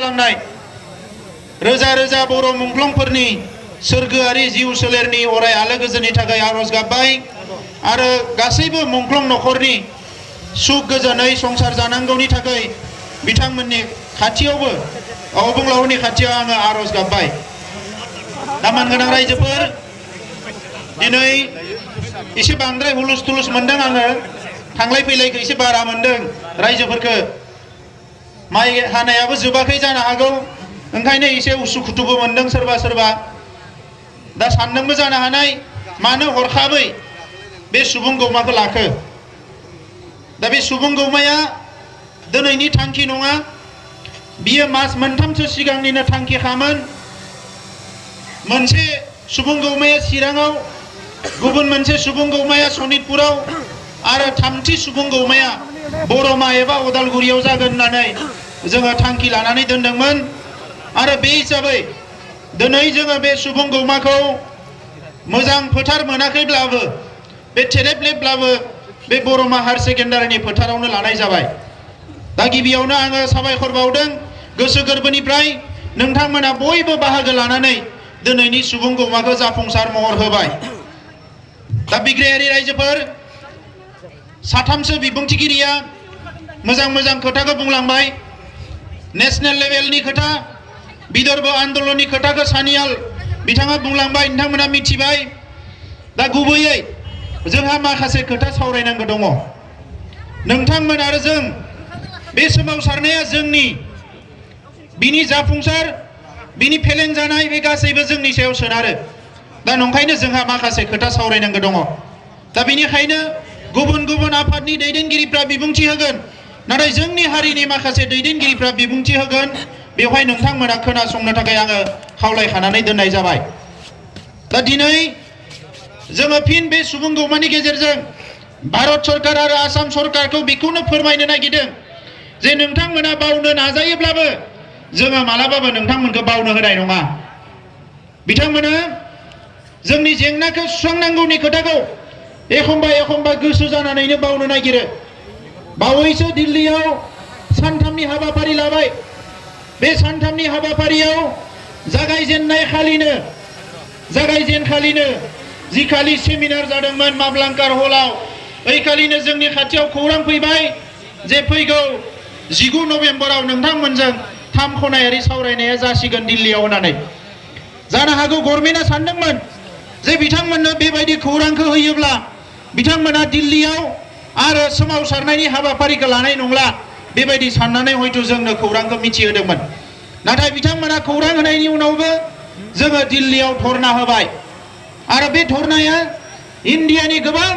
जालांनाय रोजा रोजा बर' मुंख्लंफोरनि सोरगोआरि जिउ सोलेरनि अराय आलो गोजोननि थाखाय आरज गाबबाय आरो गासैबो मुंख्लं नखरनि सुख गोजोनै संसार जानांगौनि थाखाय बिथांमोननि खाथियावबो अबंलावरनि खाथियाव आङो आरज गाबबाय। दा मानगोनां रायजोफोर दिनै एसे बांद्राय हुलुस थुलुस मोनदों आङो थांलाय फैलायखौ एसे बारा मोनदों रायजोफोरखौ माइ हानायाबो जोबाखै जानो हागौ ओंखायनो एसे उसुखुथुबो मोनदों सोरबा सोरबा दा सानदोंबो जानो हानाय मानो हरखाबै बे सुबुं गौमाखौ लाखो दा बे सुबुं गौमाया दिनैनि थांखि नङा बियो मास मोनथामसो सिगांनिनो थांखिखामोन मोनसे सुबुं गौमाया चिराङाव गुबुन मोनसे सुबुं गौमाया सनितपुराव आरो थामथि सुबुं गौमाया बरमा एबा उदालगुरियाव जागोन होननानै जोङो थांखि लानानै दोनदोंमोन आरो बे हिसाबै दिनै जोङो बे सुबुं गौमाखौ मोजां फोथार मोनाखैब्लाबो बे थेरेबलेबब्लाबो बे बरमा हायार सेकेन्डारिनि फोथारावनो लानाय जाबाय। दा गिबियावनो आङो साबायखर बावदों गोसो गोरबोनिफ्राय नोंथांमोना बयबो बाहागो लानानै दिनैनि सुबुं गौमाखौ जाफुंसार महर होबाय। दा बिग्रायारि रायजोफोर साथामसो बिबुंथिगिरिया मोजां मोजां खोथाखौ बुंलांबाय नेशनेल लेभेलनि खोथा विदर्भ आन्दोलननि खोथाखौ सानियाल बिथाङा बुंलांबाय नोंथांमोना मिथिबाय। दा गुबैयै जोंहा माखासे खोथा सावरायनांगौ दङ नोंथांमोन आरो जों बे सोमावसारनाया जोंनि बिनि जाफुंसार बिनि फेलें जानाय बे गासैबो जोंनि सायाव सोनारो। दा नंखायनो जोंहा माखासे खोथा सावरायनांगौ दङ। दा बेनिखायनो गुबुन गुबुन आफादनि दैदेनगिरिफ्रा बिबुंथि होगोन नाथाय जोंनि हारिनि माखासे दैदेनगिरिफ्रा बिबुंथि होगोन बेवहाय नोंथांमोना खोनासंनो थाखाय आङो खावलायखानानै दोननाय जाबाय। दा दिनै जोङो फिन बे सुबुं गौमानि गेजेरजों भारत सरकार आरो आसाम सरकारखौ बेखौनो फोरमायनो नागिरदों जे नोंथांमोना बावनो नाजायोब्लाबो जोङो मालाबाबो नोंथांमोनखौ बावनो होनाय नङा। बिथांमोना जोंनि जेंनाखौ सुस्रांनांगौनि खोथाखौ एखमबा एखमबा गोसो जानानैनो बावनो नागिरो। बावैसो दिल्लीयाव सानथामनि हाबाफारि लाबाय बे सानथामनि हाबाफारियाव जागायजेनखालिनो जिखालि सेमिनार जादोंमोन माब्लांकार हलाव ओइखालिनो जोंनि खाथियाव खौरां फैबाय जे फैगौ 19 नभेम्बराव नोंथांमोनजों 3 खनायारि सावरायनाया जासिगोन दिल्लीयाव होननानै। जानो हागौ गभर्नमेन्टआ सानदोंमोन जे बिथांमोननो बेबायदि खौरांखौ होयोब्ला बिथांमोना दिल्लीयाव आरो सोमावसारनायनि हाबाफारिखौ लानाय नंला बेबायदि साननानै हयथ' जोंनो खौरांखौ मिथिहोदोंमोन। नाथाय बिथांमोना खौरां होनायनि उनावबो जोङो दिल्लीयाव धरना होबाय आरो बे धरनाया इन्डियानि गोबां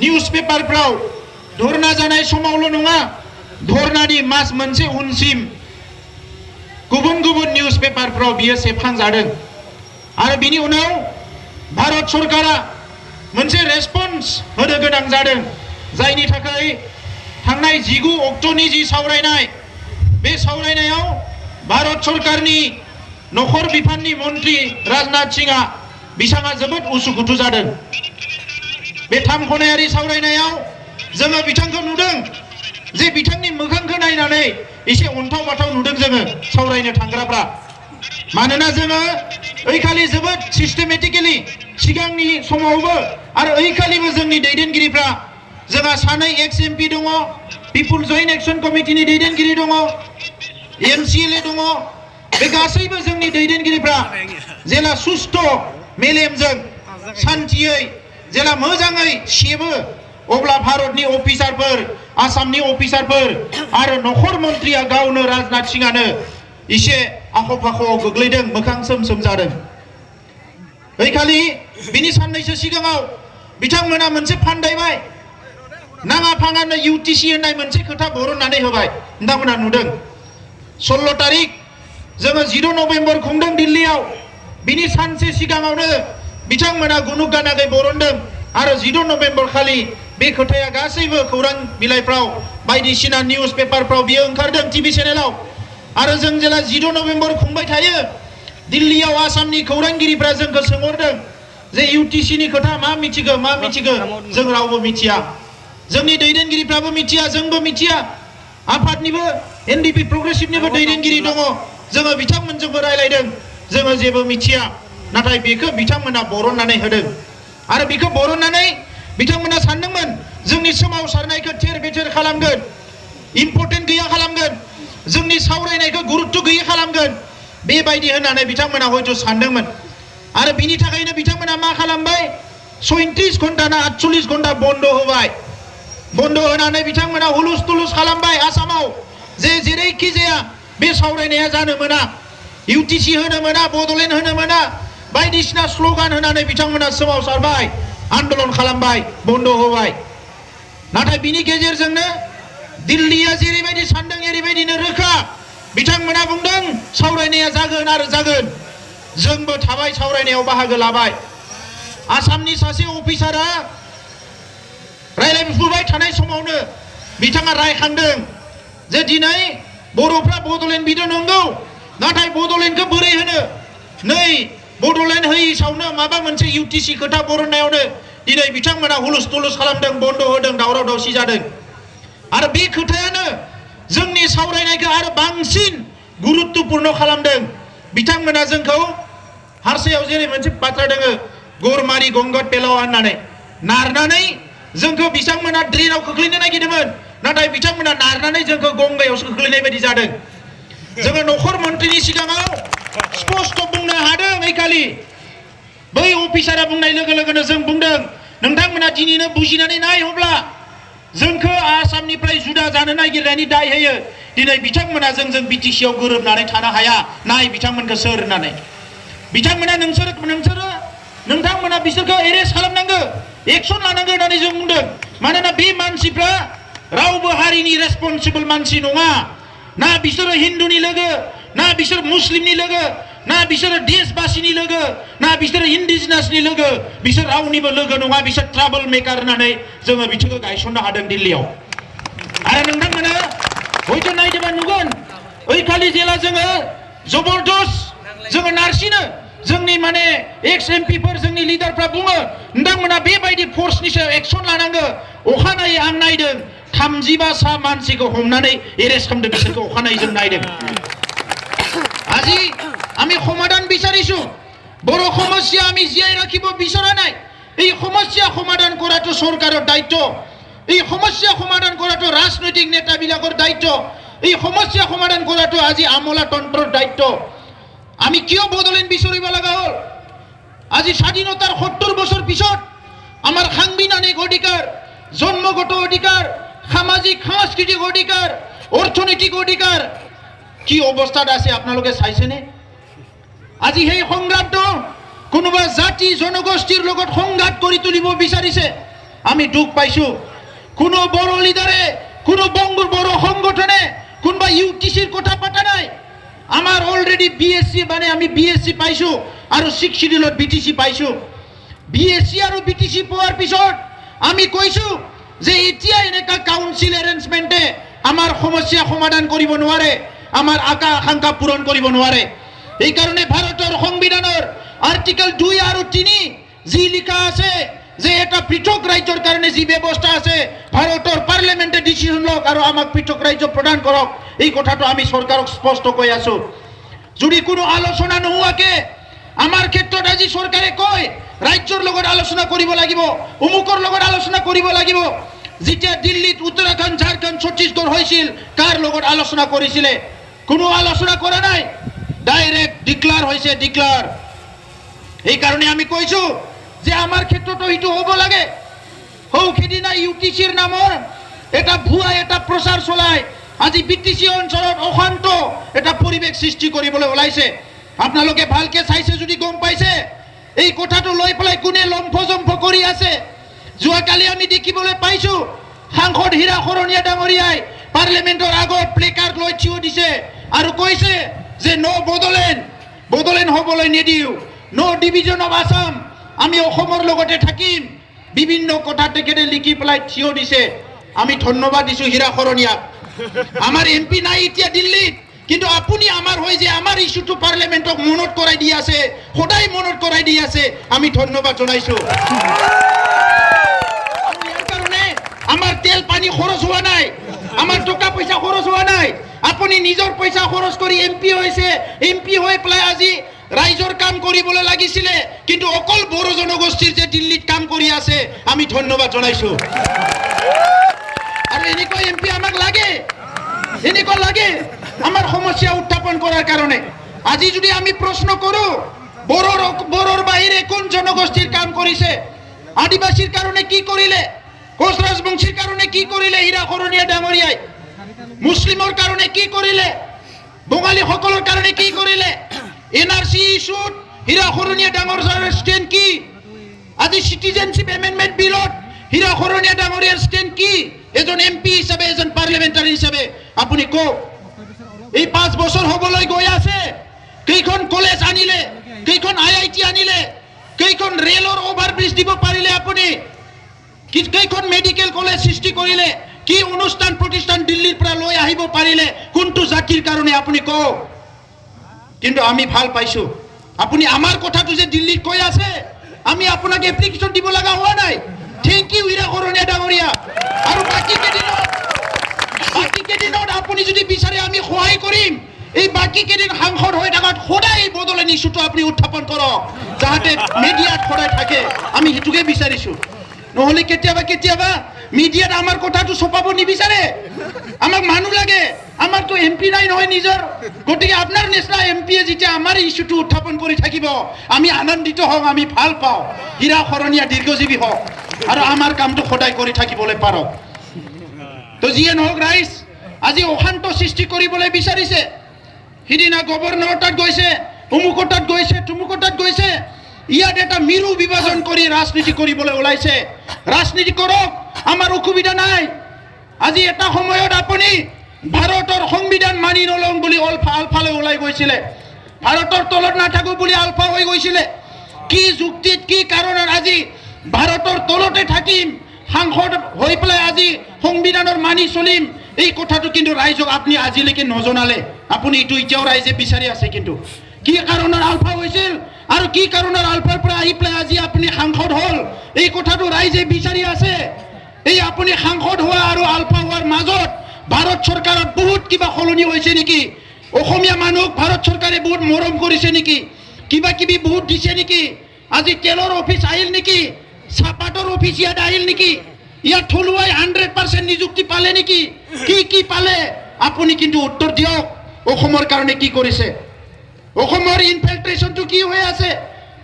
निउज पेपारफ्राव धरना जानाय समावल' नङा धरनानि मास मोनसे उनसिम गुबुन गुबुन निउज पेपारफ्राव बियो सेबखांजादों आरो बिनि उनाव भारत सरकारा मोनसे रेसपन्स होनो गोनां जादों जायनि थाखाय थांनाय 19 अक्ट'नि जि सावरायनाय बे सावरायनायाव भारत सरकारनि नखर बिफाननि मन्त्रि राजनाथ सिंहआ बिथाङा जोबोद उसुखुथु जादों। बे 3 खनायारि सावरायनायाव जोङो बिथांखौ नुदों जे बिथांनि मोखांखौ नायनानै एसे अन्थाव बाथाव नुदों जोङो सावरायनो थांग्राफ्रा। मानोना जोङो ओइखालि जोबोद सिस्टेमेटिकेलि सिगांनि समावबो आरो ओइखालिबो जोंनि दैदेनगिरिफ्रा जोंहा 2 एक्स एमपि दङ पिपुल जयेन्ट एक्शन कमिटिनि दैदेनगिरि दङ एमसिएलए दङ बे गासैबो जोंनि दैदेनगिरिफ्रा जेला सुस्थ मेलेमजों सान्थियै जेला मोजाङै सेबो अब्ला भारतनि अफिसारफोर आसामनि अफिसारफोर आरो नखर मन्त्रिया गावनो राजनाथ सिंहआनो एसे आख' फाख'आव गोग्लैदों मोखां सोम सोम जादों। बैखालि बिनि साननैसो सिगाङाव बिथांमोना मोनसे फान्दायबाय नाङा फाङानो इउटिसि होननाय मोनसे खोथा बरननानै होबाय नोंथांमोना नुदों। 16 तारिख जोङो 19 नभेम्बर खुंदों दिल्लीयाव बिनि सानसे सिगाङावनो बिथांमोना गwnag बरनदों आरो 19 नभेम्बर खालि बे खोथाया गासैबो खौरां बिलाइफ्राव बायदिसिना निउज पेपारफ्राव बियो ओंखारदों टिभि चेनेलाव आरो जों जेला 19 नभेम्बर खुंबाय थायो दिल्लीयाव आसामनि खौरांगिरिफ्रा जोंखौ सोंहरदों जे इउटिसिनि खोथा मा मिथिगौ जों रावबो मिथिया जोंनि दैदेनगिरिफ्राबो मिथिया जोंबो मिथिया आफादनिबो एनडिपि प्रग्रेसिभनिबो दैदेनगिरि दङ जोङो बिथांमोनजोंबो रायलायदों जोङो जेबो मिथिया नाथाय बेखौ बिथांमोना बरननानै होदों आरो बेखौ बरननानै बिथांमोना सानदोंमोन जोंनि सोमावसारनायखौ थेर बेथेर खालामगोन इम्परटेन्ट गैया खालामगोन जोंनि सावरायनायखौ गुरुत्व गैयै खालामगोन बेबायदि होननानै बिथांमोना हयथ' सानदोंमोन आरो बिनि थाखायनो बिथांमोना मा खालामबाय 37 घन्टा ना 48 घन्टा बन्द होबाय बन्द होनानै बिथांमोना हुलुस तुलुस खालामबाय आसामाव जे जेरैखि जाया बे सावरायनाया जानो मोना इउटिसि होनो मोना बड'लेण्ड होनो मोना बायदिसिना स्ल'गान होनानै बिथांमोना सोमावसारबाय आन्दोलन खालामबाय बन्द होबाय नाथाय बिनि गेजेरजोंनो दिल्लीया जेरैबायदि सानदों एरैबायदिनो रोखा बिथांमोना बुंदों सावरायनाया जागोन आरो जागोन जोंबो थाबाय सावरायनायाव बाहागो लाबाय आसामनि सासे अफिसारा रायलायफुबाय थानाय समावनो बिथाङा रायखांदों जे दिनै बर'फ्रा बड'लेण्ड बिदों नंगौ नाथाय बड'लेण्डखौ बोरै होनो नै बड'लेण्ड होयिसावनो माबा मोनसे इउटिसि खोथा बरननायावनो दिनै बिथांमोना हुलुस तुलुस खालामदों बन्द होदों दावराव दावसि जादों आरो बे खोथायानो जोंनि सावरायनायखौ आरो बांसिन गुरुत्वपूर्ण खालामदों बिथांमोना जोंखौ हारसायाव जेरै मोनसे बाथ्रा दङ गरमारि गंगत पेलाव होननानै नारनानै जोंखौ बिथांमोना ड्रेनाव खोख्लैनो नागिरदोंमोन नाथाय बिथांमोना नारनानै जोंखौ गंगायावसो खोख्लैनाय बायदि जादों जोङो नखर मन्थ्रिनि सिगाङाव स्पष्ट बुंनो हादों ऐखालि बै अफिसारा बुंनाय लोगो लोगोनो जों बुंदों नोंथांमोना दिनैनो बुजिनानै नाय अब्ला जोंखौ आसामनिफ्राय जुदा जानो नागिरनायनि दाय होयो दिनै बिथांमोना जोंजों बिटिसिआव गोरोबनानै थानो हाया नाय बिथांमोनखौ सोर होननानै बिथांमोना नोंथांमोना बिसोरखौ एरेस्ट खालामनांगौ एक्सन लानांगौ होननानै जों बुंदों मानोना बे मानसिफ्रा रावबो हारिनि रेसपन्सिबल मानसि नङा ना बिसोरो हिन्दुनि लोगो ना बिसोर मुस्लिमनि लोगो ना बिसोरो देशबासिनि लोगो ना बिसोरो इन्डिजिनासनि लोगो बिसोर रावनिबो लोगो नङा बिसोर ट्राबल मेकार होननानै जोङो बिसोरखौ गायसननो हादों दिल्लीयाव आरो नोंथांमोना हयथ' नायदोंबा नुगोन ओइखालि जेला जोङो जबरदस्त जोङो नारसिनो जोंनि माने एक्स एमपिफोर जोंनि लिडारफ्रा बुङो नोंथांमोना बेबायदि फोर्सनि सायाव एक्सन लानांगौ अखानायै आं नायदों 35 मानसिखौ हमनानै एरेस्ट खालामदों बिसोरखौ अखानायै जों नायदों আজি আমি সমাধান বিচাৰিছো বড় সমস্যা আমি জীয়াই ৰাখিব বিচৰা নাই এই সমস্যা সমাধান কৰাটো চৰকাৰৰ দায়িত্ব এই সমস্যা সমাধান কৰাটো ৰাজনৈতিক নেতাবিলাকৰ দায়িত্ব এই সমস্যা সমাধান কৰাটো আজি আমোলাতন্ত্ৰৰ দায়িত্ব আমি কিয় বদলেন বিচাৰিব লগা হ'ল আজি স্বাধীনতাৰ 70 বছৰ পিছত আমাৰ সাংবিধানিক অধিকাৰ জন্মগত অধিকাৰ সামাজিক সাংস্কৃতিক অধিকাৰ অৰ্থনৈতিক অধিকাৰ কি অৱস্থাত আছে আপোনালোকে চাইছেনে আজি সেই সংগ্ৰামটো কোনোবা জাতি জনগোষ্ঠীৰ লগত সংঘাত কৰি তুলিব বিচাৰিছে আমি দুখ পাইছো কোনো বড় লিডাৰে কোনো বংগৰ বড় সংগঠনে কোনোবা ইউটিসিৰ কথা পাতা নাই আমাৰ অলৰেডি বিএসসি মানে আমি বিএসসি পাইছো আৰু 6 শিডিউলত বিটিসি পাইছো বিএসসি আৰু বিটিসি পোৱাৰ পিছত আমি কৈছো যে এতিয়া এনেকা কাউন্সিল এৰেঞ্জমেন্টে আমাৰ সমস্যা সমাধান কৰিব নোৱাৰে আমার আকাঙ্ক্ষা পূরণ করিব নোৱাৰে এই কারণে ভারতের সংবিধানের আর্টিকেল 2 আর 3 জি লিখা আছে যে এটা পৃথক রাজ্যের কারণে জি ব্যবস্থা আছে ভারতের পার্লামেন্টে ডিসিশন লক আর আমাক পৃথক রাজ্য প্রদান করক এই কথাটো আমি সরকারক স্পষ্ট কই আছো যদি কোনো আলোচনা নোহোৱাকে আমার ক্ষেত্ৰত আজি সরকারে কয় রাজ্যৰ লগত আলোচনা কৰিব লাগিব অমুকৰ লগত আলোচনা কৰিব লাগিব যেতিয়া দিল্লীত উত্তৰাখণ্ড ঝাৰখণ্ড ছত্তীশগড় হৈছিল কাৰ লগত আলোচনা কৰিছিলে কোনো আলোচনা কৰা নাই ডাইরেক্ট ডিক্লার হইছে ডিক্লার এই কারণে আমি কইছো যে আমার ক্ষেত্রটো হিটো হব লাগে হৌ খেদিনা ইউটিসির নামৰ এটা ভুয়া এটা প্রচার চলায় আজি বিটিসি অঞ্চলত অশান্ত এটা পরিবেশ সৃষ্টি কৰিবলৈ ওলাইছে আপোনালোকে ভালকে চাইছে যদি গম পাইছে এই কথাটো লৈ পেলাই কোনে লম্ফজম্ফ কৰি আছে যোৱাকালি আমি দেখিবলৈ পাইছো সাংসদ হীৰা শৰণীয়া ডাঙৰীয়াই পাৰ্লিমেন্টৰ আগত প্লেকাৰ্ড লৈ থিয় দিছে আৰু কৈছে যে নো বদলেণ্ড হ'বলৈ নিদিও নো ডিভিজন অফ আসাম আমি অসমৰ লগতে থাকিম বিভিন্ন কথা তেখেতে লিখি পেলাই থিয় দিছে আমি ধন্যবাদ দিছো হীৰা শৰণীয়াক আমাৰ এমপি নাই এতিয়া দিল্লীত কিন্তু আপুনি আমাৰ হৈ যে আমাৰ ইস্যুটো পাৰ্লিমেন্টক মনত কৰাই দি আছে সদায় মনত কৰাই দি আছে আমি ধন্যবাদ জনাইছো আমাৰ তেল পানী খৰচ হোৱা নাই আমাৰ টকা পইচা খৰচ হোৱা নাই আপুনি নিজৰ পইচা খৰচ কৰি এমপি হৈছে, এমপি হৈ পেলাই আজি ৰাইজৰ কাম কৰিবলৈ লাগিছিলে, কিন্তু অকল বড়ো জনগোষ্ঠীৰ যে দিল্লীত কাম কৰি আছে আমি ধন্যবাদ জনাইছো। আৰু এনেকুৱা এমপি আমাক লাগে, এনেকুৱা লাগে আমাৰ সমস্যা উত্থাপন কৰাৰ কাৰণে। আজি যদি আমি প্ৰশ্ন কৰো বড়োৰ বাহিৰে কোন জনগোষ্ঠীৰ কাম কৰিছে, আদিবাসীৰ কাৰণে কি কৰিলে, কোচ ৰাজবংশীৰ কাৰণে কি কৰিলে হীৰা শৰণীয়া ডাঙৰীয়াই, মুছলিমৰ কাৰণে কি কৰিলে, বঙালীসকলৰ কাৰণে কি কৰিলে, এনআৰচি ইস্যুত হীৰা শৰণীয়া ডাঙৰীয়াৰ ষ্টেণ্ড কি, আজি সিটিজেনশ্বিপ এমেণ্ডমেণ্ট বিলত হীৰা শৰণীয়া ডাঙৰীয়াৰ ষ্টেণ্ড কি, এজন এমপি হিচাপে, এজন পাৰ্লিমেণ্টাৰী হিচাপে আপুনি কওক। এই 5 বছৰ হ'বলৈ গৈ আছে, কেইখন কলেজ আনিলে, কেইখন IIT আনিলে, কেইখন ৰেলৰ অভাৰব্ৰিজ দিব পাৰিলে আপুনি, কেইখন মেডিকেল কলেজ সৃষ্টি কৰিলে, কি অনুষ্ঠান প্ৰতিষ্ঠান দিল্লীৰ পৰা লৈ আহিব পাৰিলে, কোনটো জাতিৰ কাৰণে আপুনি কওক। কিন্তু আমি ভাল পাইছো আপুনি আমাৰ কথাটো যে দিল্লীত কৈ আছে, আমি আপোনাক এপ্লিকেশ্যন দিব লগা হোৱা নাই। থেংক ইউ হীৰা শৰণীয়া ডাঙৰীয়া। আৰু বাকী কেইদিনত আপুনি যদি বিচাৰে আমি সহায় কৰিম। এই বাকী কেইদিন সাংসদ হৈ থকাত সদায় বদলে ইস্যুটো আপুনি উত্থাপন কৰক, যাতে মিডিয়াত সদায় থাকে। আমি সেইটোকে বিচাৰিছো। নহ'লে কেতিয়াবা মিডিয়াত আমাৰ কথাটো ছপাব নিবিচাৰে। আমাক মানুহ লাগে, আমাৰতো এমপি নাই নহয় নিজৰ। গতিকে আপোনাৰ নিচিনা এমপিয়ে যেতিয়া আমাৰ ইস্যুটো উত্থাপন কৰি থাকিব আমি আনন্দিত হওঁ, আমি ভাল পাওঁ। হীৰা শৰণীয়া দীৰ্ঘজীৱী হওক আৰু আমাৰ কামটো সদায় কৰি থাকিবলৈ পাৰক। তো যিয়ে নহওক ৰাইজ আজি অশান্ত সৃষ্টি কৰিবলৈ বিচাৰিছে। সিদিনা গভৰ্ণৰ তাত গৈছে, অমুকৰ তাত গৈছে, তুমুকৰ তাত গৈছে। ইয়াত এটা মিৰু বিভাজন কৰি ৰাজনীতি কৰিবলৈ ওলাইছে। ৰাজনীতি কৰক, আমাৰ অসুবিধা নাই। আজি এটা সময়ত আপুনি ভাৰতৰ সংবিধান মানি নলওঁ বুলি আলফালৈ ওলাই গৈছিলে, ভাৰতৰ তলত নাথাকো বুলি আলফা হৈ গৈছিলে। কি যুক্তিত, কি কাৰণত আজি ভাৰতৰ তলতে থাকিম, সাংসদ হৈ পেলাই আজি সংবিধানৰ মানি চলিম, এই কথাটো কিন্তু ৰাইজক আপুনি আজিলৈকে নজনালে। আপুনি এইটো এতিয়াও ৰাইজে বিচাৰি আছে। কিন্তু কি কাৰণত আলফা হৈছিল আৰু কি কাৰণত আলফাৰ পৰা আহি পেলাই আজি আপুনি সাংসদ হ'ল, এই কথাটো ৰাইজে বিচাৰি আছে। এই আপুনি সাংসদ হোৱা আৰু আলফা হোৱাৰ মাজত ভাৰত চৰকাৰত বহুত কিবা সলনি হৈছে নেকি? অসমীয়া মানুহক ভাৰত চৰকাৰে বহুত মৰম কৰিছে নেকি? কিবা কিবি বহুত দিছে নেকি? আজি তেলৰ অফিচ আহিল নেকি? চাহপাতৰ অফিচ ইয়াত আহিল নেকি? ইয়াত থলুৱাই 100% নিযুক্তি পালে নেকি? কি পালে আপুনি কিন্তু উত্তৰ দিয়ক। অসমৰ কাৰণে কি কৰিছে? অসমৰ ইনফিল্ট্ৰেশ্যনটো কি হৈ আছে?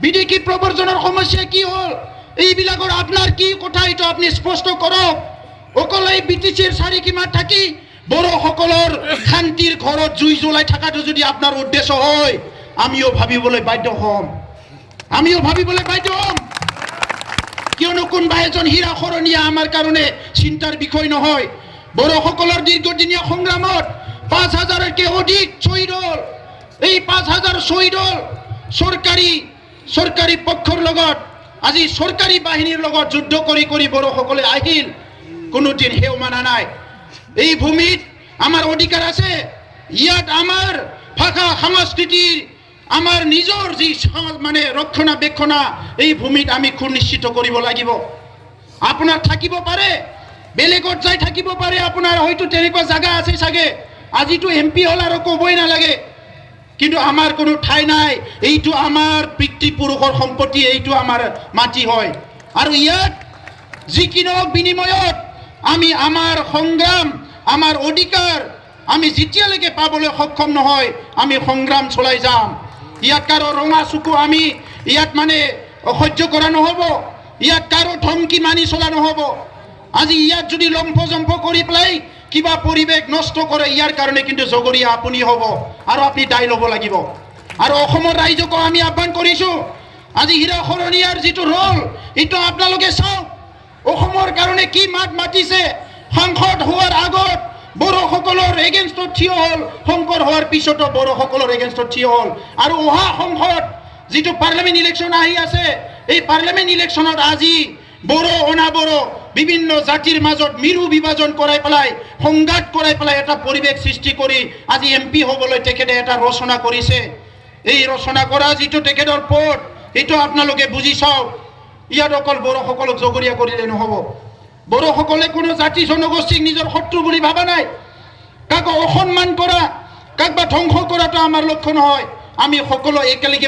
বিদেশী প্ৰব্ৰজনৰ সমস্যা কি হ'ল? এইবিলাকৰ আপোনাৰ কি কথা, এইটো আপুনি স্পষ্ট কৰক। অকল এই BTCৰ চাৰিসীমাত থাকি বড়োসকলৰ শান্তিৰ ঘৰত জুই জ্বলাই থকাটো যদি আপোনাৰ উদ্দেশ্য হয়, আমিও ভাবিবলৈ বাধ্য হ'ম। কিয়নো কোনোবা এজন হীৰা শৰণীয়া আমাৰ কাৰণে চিন্তাৰ বিষয় নহয়। বড়োসকলৰ দীৰ্ঘদিনীয়া সংগ্ৰামত 5000তকৈ অধিক শ্বহীদ হ'ল। এই 5000 শ্বহীদ হ'ল চৰকাৰী পক্ষৰ লগত, আজি চৰকাৰী বাহিনীৰ লগত যুদ্ধ কৰি বড়োসকলে আহিল, কোনোদিন হেও মানা নাই। এই ভূমিত আমাৰ অধিকাৰ আছে। ইয়াত আমাৰ ভাষা সংস্কৃতিৰ আমাৰ নিজৰ যি মানে ৰক্ষণাবেক্ষণা, এই ভূমিত আমি সুনিশ্চিত কৰিব লাগিব। আপোনাৰ থাকিব পাৰে, বেলেগত যাই থাকিব পাৰে, আপোনাৰ হয়তো তেনেকুৱা জাগা আছে চাগে। আজিতো MP হ'ল আৰু ক'বই নালাগে। কিন্তু আমাৰ কোনো ঠাই নাই। এইটো আমাৰ পিতৃপুৰুষৰ সম্পত্তি, এইটো আমাৰ মাটি হয়। আৰু ইয়াত যিকোনো বিনিময়ত আমি আমাৰ সংগ্ৰাম, আমাৰ অধিকাৰ আমি যেতিয়ালৈকে পাবলৈ সক্ষম নহয়, আমি সংগ্ৰাম চলাই যাম। ইয়াত কাৰো ৰঙা চকু আমি ইয়াত মানে সহ্য কৰা নহ'ব। ইয়াত কাৰো ধমকি মানি চলা নহ'ব। আজি ইয়াত যদি লম্ফজম্ফ কৰি পেলাই কিবা পৰিৱেশ নষ্ট কৰে, ইয়াৰ কাৰণে কিন্তু জগৰীয়া আপুনি হ'ব আৰু আপুনি দায় ল'ব লাগিব। আৰু অসমৰ ৰাইজকো আমি আহ্বান কৰিছোঁ, আজি হীৰা শৰণীয়াৰ যিটো ৰোল, এইটো আপোনালোকে চাওক। অসমৰ কাৰণে কি মাত মাতিছে। সাংসদ হোৱাৰ আগত বড়োসকলৰ এগেইনষ্টত থিয় হ'ল, শংকৰ হোৱাৰ পিছতো বড়োসকলৰ এগেইনষ্টত থিয় হ'ল। আৰু অহা সংসদ যিটো পাৰ্লিয়ামেণ্ট ইলেকশ্যন আহি আছে, এই পাৰ্লিয়ামেণ্ট ইলেকশ্যনত আজি বড়ো অনাবড়ো বিভিন্ন জাতিৰ মাজত মিৰু বিভাজন কৰাই পেলাই, সংঘাত কৰাই পেলাই এটা পৰিৱেশ সৃষ্টি কৰি আজি MP হ'বলৈ তেখেতে এটা ৰচনা কৰিছে। এই ৰচনা কৰা যিটো তেখেতৰ পথ, এইটো আপোনালোকে বুজি চাওক। ইয়াত অকল বড়োসকলক জগৰীয়া কৰিলে নহ'ব। বড়োসকলে কোনো জাতি জনগোষ্ঠীক নিজৰ শত্ৰু বুলি ভাবা নাই। কাকো অসন্মান কৰা কাকবা ধ্বংস কৰাটো আমাৰ লক্ষ্য নহয় আমি সকলো একেলগে